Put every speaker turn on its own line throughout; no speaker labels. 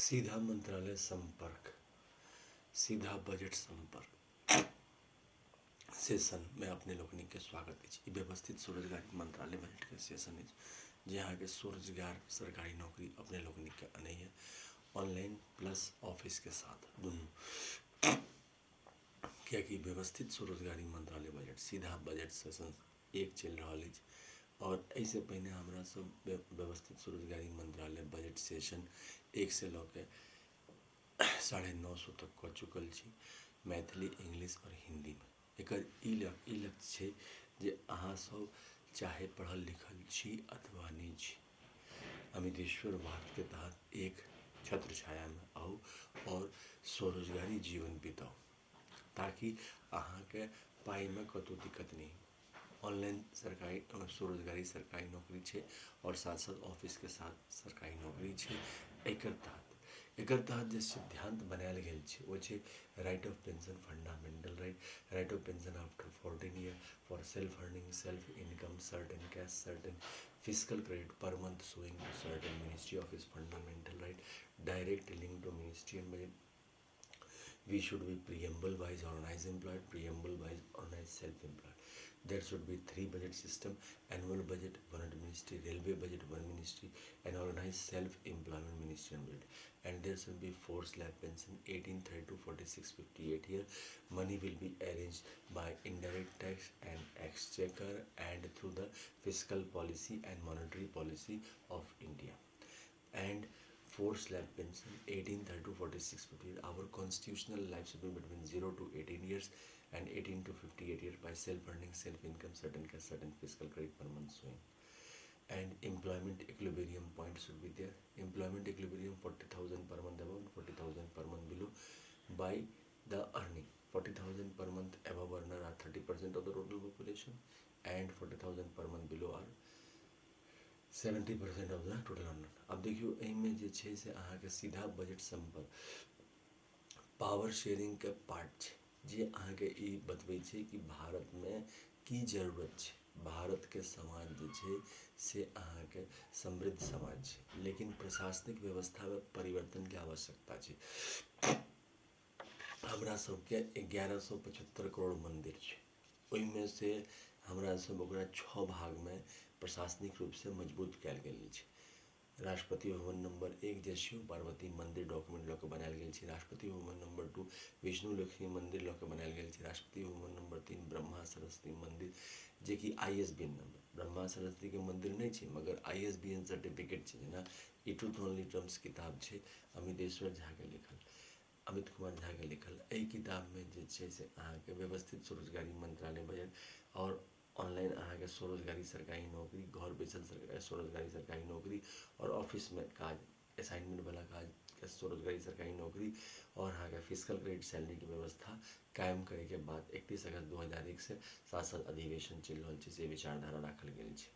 सीधा मंत्रालय संपर्क, सीधा बजट संपर्क सेशन में अपने लोगनी के स्वागत है। व्यवस्थित स्वरोजगारी मंत्रालय बजट के सेशन है जहाँ के स्वरोजगार सरकारी नौकरी अपने लोगनी के अने है ऑनलाइन प्लस ऑफिस के साथ दोनों। क्या कि व्यवस्थित स्वरोजगारी मंत्रालय बजट सीधा बजट सेशन एक चल रहा है और ऐसे पहले हमारा सब व्यवस्थित स्वरोजगारी मंत्रालय बजट सेशन 1 से लौके 950 तक कऽ चुकल छी मैथिली इंग्लिश और हिंदी में। एकर ई लक्ष्य है जे अहाँ सब चाहे पढ़ल लिखल छी अथवा नहीं छी, अमितेश्वर वाद के तहत एक छत्र छाया में आओ और स्वरोजगारी जीवन बिताओ ताकि अहाँ के पाई में कतौ दिक्कत नहीं। ऑनलाइन सरकारी स्वरोजगारी सरकारी नौकरी है और साथ साथ ऑफिस के साथ सरकारी नौकरी है। एकर तहत जे सिद्धांत बनायल गेल छै वो छै right of pension fundamental right of pension after 14 year for self earning self income certain cash certain physical credit per month showing to certain ministry office fundamental right direct link to ministry and budget. We should be preamble wise organized employed, preamble wise organized self-employed. There should be 3 budget system, annual budget, one ministry, railway budget, one ministry, and organized self-employment ministry and budget. And there should be 4 slab pension, 1830 to 4658 year. Money will be arranged by indirect tax and exchequer and through the fiscal policy and monetary policy of India. And 4 slab pension 1830 to 4658. Our constitutional life should be between 0 to 18 years and 18 to 58 years by self-earning, self-income, certain cash, certain fiscal credit per month swing. And employment equilibrium point should be there. Employment equilibrium 40,000 per month above, 40,000 per month below by the earning. 40,000 per month above earner are 30% of the total population and 40,000 per month below are 70% of the total earner. अब देखियो एहिमे जे छै से अहाँ के सीधा budget संपर्क power sharing के पार्ट छै जे अहाँ के ई बतबै छै कि भारत में की जरूरत छै। भारत के समाज जे छै से अहाँ के समृद्ध समाज छै लेकिन प्रशासनिक व्यवस्था में परिवर्तन के आवश्यकता छै। हमरा सबके 1175 करोड़ मंदिर छै, ओहिमे से हमरा सब ओकरा 6 भाग में प्रशासनिक रूप से मजबूत कयल गेल छै। राष्ट्रपति भवन नंबर 1 जे शिव पार्वती मंदिर डॉक्यूमेंट लऽ के बनायल गेल छै। राष्ट्रपति भवन नंबर 2 विष्णु लक्ष्मी मंदिर लऽ के बनायल गेल छै। राष्ट्रपति भवन नंबर 3 ब्रह्मा सरस्वती मंदिर जे कि ISBN नंबर ब्रह्मा सरस्वती के मंदिर नहीं छै मगर ISBN सर्टिफिकेट छै। जेना ई ट्रूथ ओनली टर्म्स किताब छै अमितेश्वर झा के लिखल, अमित कुमार झा के लिखल। एहि किताब में जे छै से अहाँ के व्यवस्थित स्वरोजगारी मंत्रालय बजट और ऑनलाइन अहाँ के स्वरोजगारी सरकारी नौकरी, घर बैसल स्वरोजगारी सरकारी नौकरी और ऑफिस में काज असाइनमेंट वाला काज के स्वरोजगारी सरकारी नौकरी और अहाँ के फिजिकल क्रेडिट सैलरी की व्यवस्था कायम करे के बाद 31 अगस्त 2001 से संसद अधिवेशन चल रहा है से विचारधारा राखल गेल छै।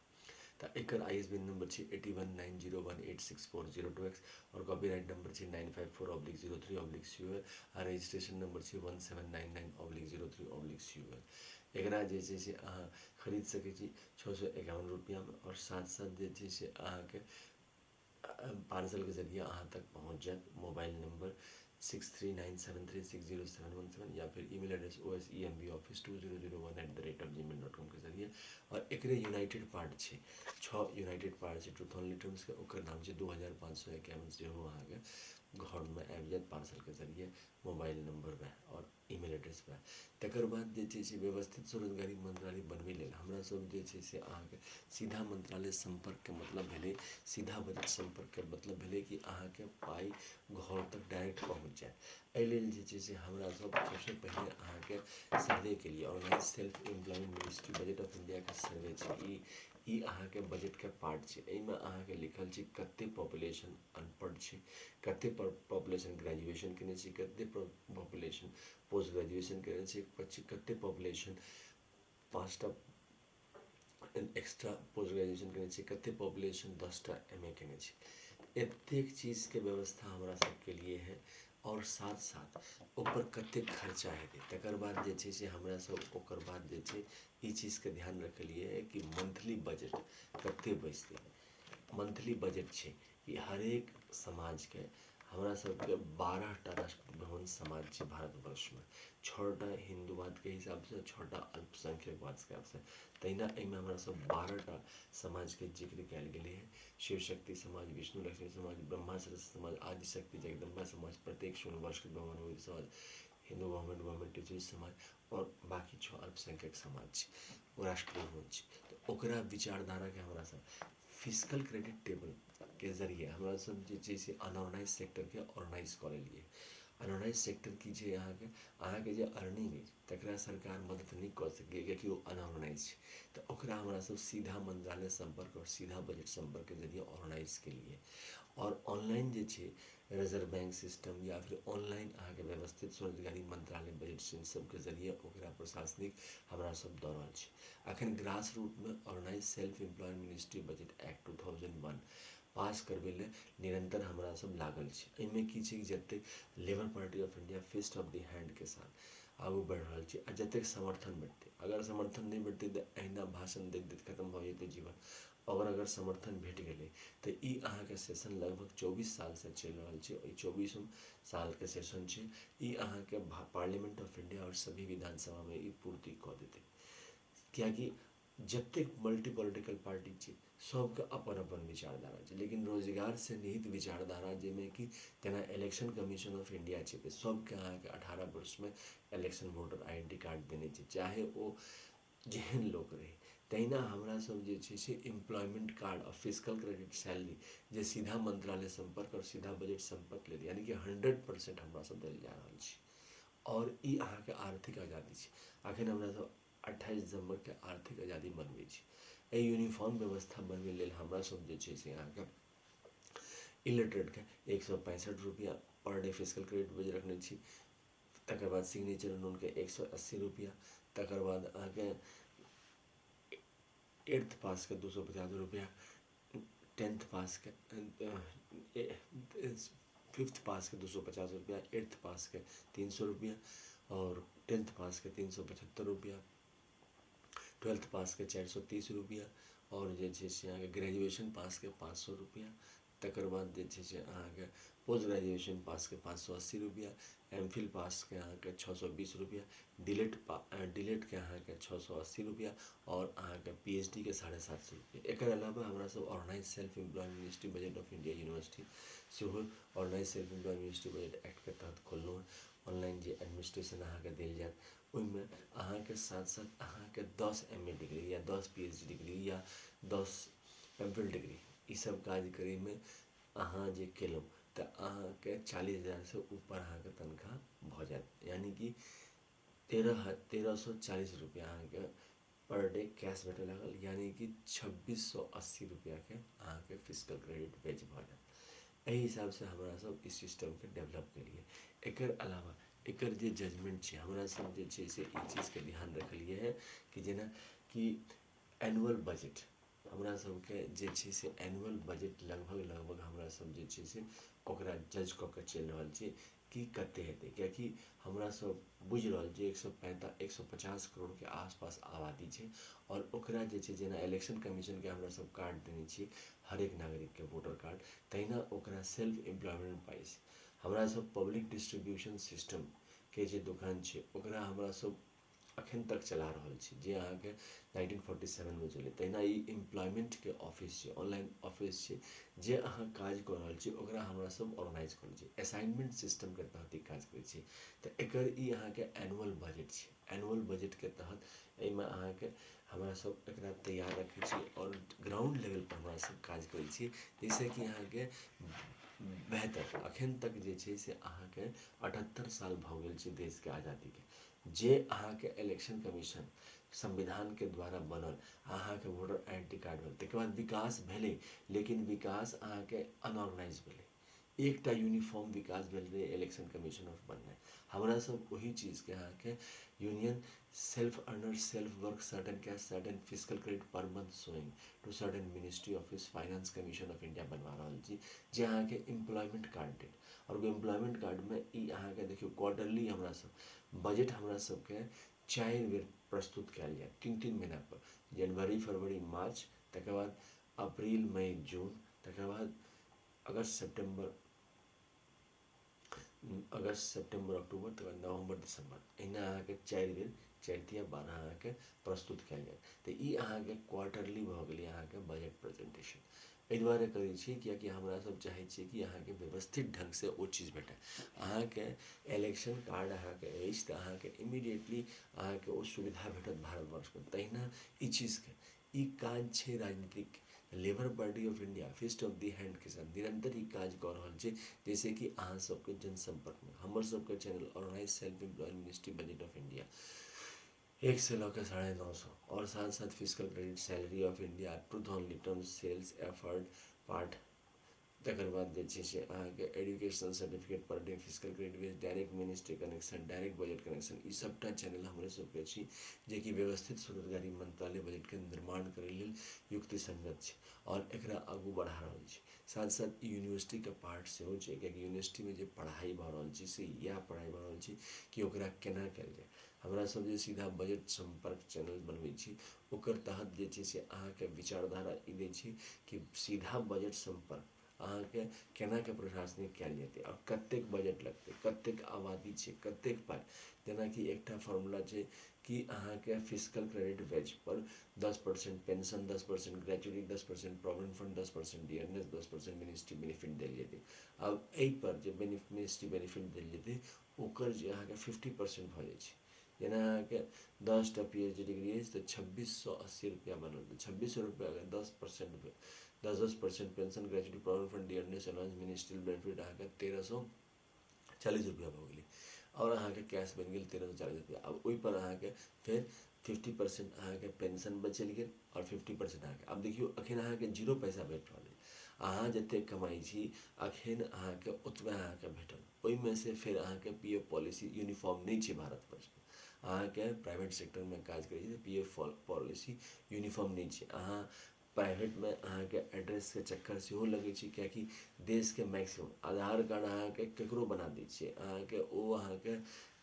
तो एकर ISBN नंबर है 8190186402X और कॉपीराइट नंबर है 954/03/CUL और रजिस्ट्रेशन नंबर है 1799/03/CUL। एकरा जे छै से अहाँ खरीद सकै छी 651 रुपया में और साथ साथ जे छै से अहाँ के पार्सल के जरिए अहाँ तक पहुँच जाए। मोबाइल नंबर 6397360717 या फिर ईमेल एड्रेस osemboffice2001@gmail.com के जरिए। और एकरे यूनाइटेड पार्ट है 6 यूनाइटेड पार्ट है ट्रूथ ओनली टर्म्स के ओकर नाम है 2551 जो अहाँ के घर में आबि जाए पार्सल के जरिए मोबाइल नंबर में और ईमेल एड्रेस में। तकर बाद जे छै से व्यवस्थित स्वरोजगारी मंत्रालय बनबै लेल हमरा सब जे छै से अहाँ के सीधा मंत्रालय संपर्क के मतलब भेलै सीधा बजट संपर्क के मतलब भेलै कि अहाँ के पाई घर तक डायरेक्ट पहुँच जाए। एहि लेल जे छै से हमरा सब सबसे पहले अहाँ के सर्वे के लिए organise self employment ministry budget of India के सर्वे छै। ई अहाँ के बजट के पार्ट छै। एहिमे अहाँ के लिखल छै कते पॉपुलेशन अनपढ़ छै, कते पॉपुलेशन ग्रेजुएशन केने छै, कते पॉपुलेशन पोस्ट ग्रेजुएशन केने छै, कते पॉपुलेशन 5टा एक्स्ट्रा पोस्ट ग्रेजुएशन केने छै, कते पॉपुलेशन 10टा MA केने छै। एतेक चीज के व्यवस्था हमरा सबके लिए है और साथ साथ ऊपर कते खर्चा हेतै तकर बाद जे छै से हमरा सब ओकर बाद जे छै ई चीज के ध्यान रखलिए है कि मंथली बजट कते बचतै। मंथली बजट छै कि हर एक समाज के हमरा सबके 12टा राष्ट्रपति भवन समाज छै भारतवर्ष में, 6टा हिंदूवाद के हिसाब से, 6टा अल्पसंख्यकवाद के हिसाब से। तहिना एहिमे हमरा सब 12टा समाज के जिक्र कयल गेलै है। शिव शक्ति समाज, विष्णु लक्ष्मी समाज, ब्रह्मा सरस्वती समाज, आदिशक्ति जगदम्बा समाज, प्रत्येक शून्य वर्ष के भवन समाज, हिंदू गवर्नमेंट टीचर्स समाज और बाकी 6 अल्पसंख्यक समाज छै, वो राष्ट्रपति भवन छै। तो ओकरा विचारधारा के हमरा सब फिजिकल क्रेडिट टेबल के जरिए हमरा सब जे से अनऑर्गेनाइज सेक्टर के ऑर्गेनाइज कर लिए। अनऑर्गेनाइज सेक्टर की छै अहाँ के जे अर्निंग है तकरा सरकार मदद नहीं कर सके कियाकि वो अनऑर्गेनाइज है। तो ओकरा हमरा सब सीधा मंत्रालय संपर्क और सीधा बजट संपर्क के जरिए ऑर्गेनाइज के लिए और ऑनलाइन जे छै रिजर्व बैंक सिस्टम या फिर ऑनलाइन अहाँ के व्यवस्थित स्वरोजगारी मंत्रालय बजट सब के जरिए ओकरा प्रशासनिक हमरा सब दऽ रहल छै। अखन ग्रास रूट में organise self employ ministry budget act 2001 pass करबे ले निरंतर हमरा सब लागल छै। एहिमे की छै कि जते labour party of India fist of the hand के साथ आगू बढ़ रहल छै आ जते समर्थन भेटते, अगर समर्थन नहीं भेटते तो अहिना भाषण दैत दैत खत्म भऽ जेतै जीवन। और अगर समर्थन भेट गेलै तो ई अहाँ के सेशन लगभग 24 साल से चल रहल छै। 24 साल के सेशन छै। ई अहाँ के पार्लियामेंट ऑफ इंडिया और सभी विधानसभा में ई पूर्ति कऽ देतै कियाकि जतेक मल्टी पॉलिटिकल पार्टी छै सबके अपन अपन विचारधारा छै, लेकिन रोजगार से निहित विचारधारा जाहिमे कि जेना इलेक्शन कमीशन ऑफ इंडिया छै तऽ सबके अहाँके 18 वर्ष में इलेक्शन वोटर आइडेंटिटी कार्ड देने छै, चाहे वो जेहन लोग रहे। तहिना हमरा सब जे छै से एम्प्लॉयमेंट कार्ड और फिजिकल क्रेडिट सैलरी जे सीधा मंत्रालय संपर्क और सीधा बजट संपर्क लेल यानी कि 100% हमरा सब देल जा रहल छै। और ई अहाँ के आर्थिक आज़ादी छै। अखन हमरा सब 28 दिसंबर के आर्थिक आज़ादी मनबै छी। एहि यूनिफॉर्म व्यवस्था बनबै लेल हमरा सब जे छै से अहाँ के इलिटरेट के 165 रुपया पर डे फिजिकल क्रेडिट बेज रखने छी। तकर बाद सिग्नेचर लोन के 180 रुपया, तकर बाद अहाँ के 8th पास के 250 रुपया, 10th पास के 5th पास के 250 रुपया, 8th पास के 300 रुपया और 10th पास के 375 रुपया, 12th पास के 430 रुपया और जे छै से अहाँ के ग्रेजुएशन पास के 500 रुपया, तकर बाद जे छै से अहाँ के पोस्ट ग्रेजुएशन पास के 580 रुपया, एम.फिल पास के अहाँ के 620 रुपया, डिलेट के अहाँ के 680 रुपया और अहाँ के पीएचडी के 750 रुपया। एकर अलावा हमरा सब organise self employ ministry budget of India university सेहो organise self employ ministry budget act के तहत खोललहुँ। ऑनलाइन जे एडमिनिस्ट्रेशन अहाँ के देल जायत ओहिमे अहाँ के साथ साथ अहाँ के 10 MA डिग्री या 10 PhD डिग्री या 10 एम.फिल डिग्री ई सब काज करे में अहाँ जे केलहुँ तो अहाँ के 40,000 से ऊपर अहाँ के तनख्वाह भऽ जायत, यानी कि 1340 रुपया अहाँ के पर डे कैश भेटे लागल, यानी कि 2680 रुपया के अहाँ के फिजिकल क्रेडिट बेच भऽ जायत। एहि हिसाब से हमरा सब इस सिस्टम के डेवलप केलिए। एकर अलावा एकर जे जजमेंट छै हमरा सब जे छै से ई चीज के ध्यान रखलिए है कि जेना कि एनुअल बजट हमरा सबके जे छै से एनुअल बजट लगभग हमरा सब जे छै से ओकरा जज कऽ के चलि रहल छी कि कते हेतै, कियाकि हमरा सब बुझि रहल छी 150 करोड़ के आसपास आबादी छै और ओकरा जे छै जेना इलेक्शन कमीशन के हमरा सब कार्ड देने छी हर एक नागरिक के वोटर कार्ड, तहिना ओकरा सेल्फ एम्प्लॉयमेंट पाइस हमरा सब पब्लिक डिस्ट्रीब्यूशन सिस्टम के जे दुकान छै ओकरा हमरा सब अखन तक चला रहल छी जे अहाँ के 1947 में चले। तहिना ई एम्प्लॉयमेंट के ऑफिस छै, ऑनलाइन ऑफिस छै जे अहाँ काज कऽ रहल छी ओकरा हमरा सब ऑर्गेनाइज करै छी, असाइनमेंट सिस्टम के तहत ई काज करै छी। तो एकर ई अहाँ के एनुअल बजट छै। एनुअल बजट के तहत एहिमे अहाँ के हमरा सब एकरा तैयार रखै छी और ग्राउंड लेवल पर हमरा सब काज करै छी जैसे कि अहाँ के बेहतर अखन तक जे छै से अहाँ के 78 साल भऽ गेल छै देश के आज़ादी के, जे अहाँ के इलेक्शन कमीशन संविधान के द्वारा बनल अहाँ के वोटर आइडेंटिटी कार्ड भेल तकर बाद विकास भेलै, लेकिन विकास अहाँ के अनऑर्गेनाइज भेलै। एकटा यूनिफॉर्म विकास भेल रहे इलेक्शन कमीशन ऑफ बननाइ। हमरा सब वही चीज के अहाँ के union self earner self work certain cash certain physical credit per month showing to certain ministry office finance commission of India बनवा रहल छी जे अहाँ के एम्प्लॉयमेंट कार्ड देत और एम्प्लॉयमेंट कार्ड में ई अहाँ के देखियो क्वार्टरली हमरा सब बजट हमरा सब के 4 बेर प्रस्तुत कयल जायत 3-3 महीना पर, जनवरी फरवरी मार्च, तकर बाद अप्रैल मई जून, तकर बाद अगस्त सितंबर अगस्त सितंबर अक्टूबर तक नवंबर दिसंबर एहिना अहाँके 4 बेर 4 या 12 अहाँके प्रस्तुत कयल जायत। तऽ ई अहाँके क्वार्टरली भऽ गेलै अहाँके बजट प्रेजेंटेशन। एहि दुआरे करै छी कियाकि हमरा सब चाहै छियै कि अहाँके व्यवस्थित ढङ्गसँ ओ चीज भेटै। अहाँके इलेक्शन कार्ड अहाँके अछि तऽ अहाँके इमीडिएटली अहाँके ओ सुविधा भेटत भारतवर्षमे। तहिना ई चीजके ई काज छै राजनीतिक। Labour party of India fist of the hand के साथ निरंतर ई काज कऽ रहल छै, जैसे कि अहाँ सबके जनसंपर्कमे हमर सबके channel organise self employed ministry budget of India 1 से लऽ के 950 और साथ साथ physical credit salary of India truth on return sales effort part तकर बाद जे छै से अहाँके education certificate per day physical credit base direct ministry connection direct budget connection ई सबटा चैनल हमरे सबके छी जेकि व्यवस्थित स्वरोजगारी मंत्रालय बजट के निर्माण करे लेल युक्ति संगत छै और एकरा आगू बढ़ा रहल छै। साथ साथ यूनिवर्सिटी के पार्ट सेहो छै कियाकि यूनिवर्सिटी में जे पढ़ाई भऽ रहल छै से इएह पढ़ाई भऽ रहल छै कि ओकरा केना कयल जाय। हमरा सब जे सीधा बजट संपर्क चैनल बनबै छी ओकर तहत जे छै से अहाँके विचारधारा ई दै छी कि सीधा बजट संपर्क अहाँके केना के प्रशासनिक कयल जेतै और कतेक बजट लगतै, कतेक आबादी छै, कतेक पाइ। जेनाकि एकटा फॉर्मूला छै कि अहाँके फिजिकल क्रेडिट वेज पर 10% pension, 10% gratuity, 10% provident fund, 10% dearness, 10% ministry benefit देल जेतै। अब एहि पर जे मिनिस्ट्री बेनिफिट देल जेतै ओकर जे अहाँके 50% भऽ जाइ छै। जेना अहाँके 10टा PhD डिग्री अछि तऽ 2680 रुपया बनल। 2600 रुपया अगर 10% भेल 10% pension gratuity provident fund dearness allowance ministerial benefit अहाँके 1340 रुपया भऽ गेलै और अहाँके कैश बनि गेल 1340 रुपया। अब ओहि पर अहाँके फेर 50% अहाँके पेंशन बचल गेल और 50% अहाँके। अब देखियौ अखन अहाँके 0 पैसा भेट रहल अछि। अहाँ जतेक कमाई छी अखन अहाँके ओतबे अहाँके भेटल। ओहिमे से फेर अहाँके PF पॉलिसी यूनिफॉर्म नहीं छै भारतवर्षमे। अहाँके प्राइवेट सेक्टरमे काज करै छी तऽ PF पॉलिसी यूनिफॉर्म नहीं छै। अहाँ प्राइवेटमे अहाँके एड्रेसके चक्कर सेहो लगै छै कियाकि देशके मैक्सिमम आधार कार्ड अहाँके ककरो बना दै छियै, अहाँके ओ अहाँके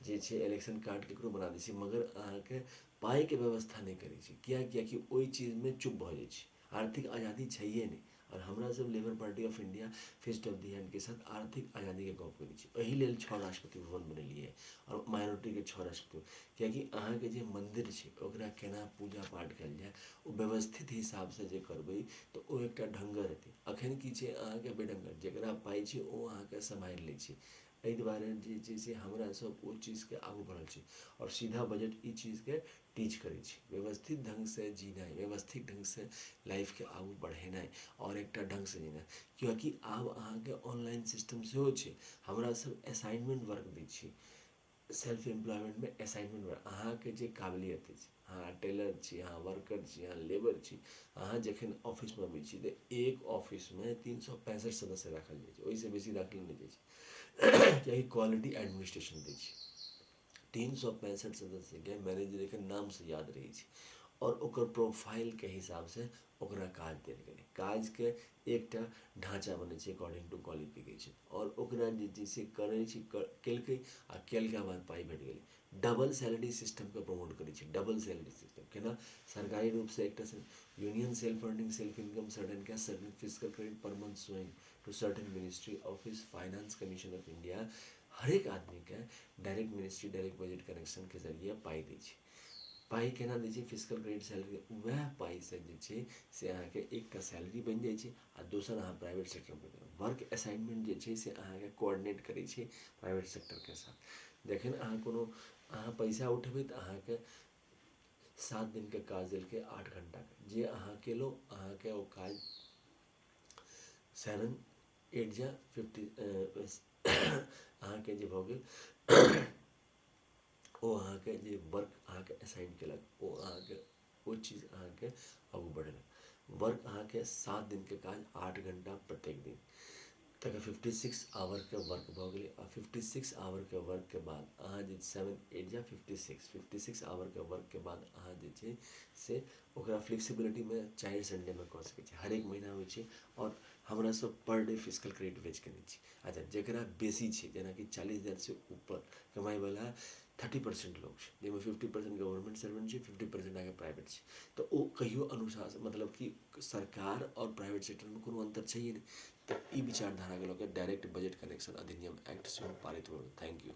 जे छै इलेक्शन कार्ड ककरो बना दै छियै मगर अहाँके पाइके व्यवस्था नहीं करै छै। कियाकि ओहि चीजमे चुप भऽ जाइ छै। आर्थिक आज़ादी छैहे नहीं। और हमरा सब labour party of India fist of the hand के साथ आर्थिक आज़ादी के गप करै छी। एहि लेल 6 राष्ट्रपति भवन बनेलिए और माइनॉरिटी के 6 राष्ट्रपति कियाकि अहाँके जे मंदिर छै ओकरा केना पूजा पाठ कयल जाय ओ व्यवस्थित हिसाब से जे करबै तऽ ओ एकटा ढंगर हेतै। अखन की छै अहाँके बेढंगर जेकरा पाइ छै ओ अहाँके सम्हारि लै छै। एहि दुआरे जे छै से हमरा सब ओ चीजके आगू बढ़ल छै और सीधा बजट ई चीजके टीच करै छै। व्यवस्थित ढंग से जीनाइ, व्यवस्थित ढंग से लाइफके आगू बढ़ेनाइ और एकटा ढंग से जीनाइ। कियाकि आब अहाँके ऑनलाइन सिस्टम सेहो छै। हमरा सब असाइनमेंट वर्क दै छी सेल्फ एम्प्लॉयमेंट में असाइनमेंट वर्क अहाँके जे काबिलियत अछि, अहाँ टेलर छी, अहाँ वर्कर छी, अहाँ लेबर छी, अहाँ जखन ऑफिसमे अबै छी तऽ एक ऑफिसमे 365 सदस्य राखल जाइ छै, ओहिसँ बेसी राखल नहि जाइ छै कियाकि क्वालिटी एडमिनिस्ट्रेशन दै छै। 365 सदस्यके मैनेजरके नामसँ याद रहै छै और ओकर प्रोफाइलके हिसाबसँ ओकरा काज देल गेलै। काजके एकटा ढाँचा बनै छै अकॉर्डिंग टू क्वालिफिकेशन और ओकरा जे छै से करै छै केलकै आ केलका बाद पाइ भेट गेलै। डबल सैलरी सिस्टमके प्रमोट करै छै। डबल सैलरी सिस्टम केना सरकारी रूपसँ एकटा union self funding self income certain cash certain physical credit per month showing to certain ministry office finance commission of India हर एक आदमीके डायरेक्ट मिनिस्ट्री डायरेक्ट बजट कनेक्शनके जरिए पाइ दै छै। पाइ केना दै छै फिजिकल क्रेडिट सैलरी वएह पाइसँ जे छै से अहाँके एकटा सैलरी बनि जाइ छै आ दोसर अहाँ प्राइवेट सेक्टरमे वर्क असाइनमेंट जे छै से अहाँके कोऑर्डिनेट करै छै प्राइवेट सेक्टरके साथ। जखन अहाँ कोनो अहाँ पैसा उठेबै तऽ अहाँके 7 दिनके काज देलकै 8 घंटाके जे अहाँ केलहुँ अहाँके ओ काज 7 8 जा 50 अहाँके जे भऽ गेल ओ अहाँके जे वर्क अहाँके असाइन केलक ओ अहाँके ओ चीज अहाँके आगू बढ़ेलक। वर्क अहाँके 7 दिनके काज 8 घंटा प्रत्येक दिन तक 56 आवर के वर्क भऽ गेलै। आ 56 आवर के वर्क के बाद अहाँ जे 7 8 जा 56 आवर के वर्क के बाद अहाँ जे छै से ओकरा फ्लेक्सिबिलिटीमे 4 संडेमे कऽ सकै छी। हरेक महीना होइ छै और हमरा सब पर डे फिजिकल क्रेडिट बेच केने छी। अच्छा जेकरा बेसी छै जेनाकि 40,000 से ऊपर कमाइवला 30% लोग छै जाहिमे 50% गवर्नमेंट सर्वेंट छै 50% अहाँके प्राइवेट छै। तऽ ओ कहियो अनुशासन मतलब कि सरकार और प्राइवेट सेक्टरमे कोनो अन्तर छैहे नहि। तो ई विचारधारा के लऽ के डायरेक्ट बजट कलेक्शन अधिनियम एक्ट सेहो पारित होल। Thank U.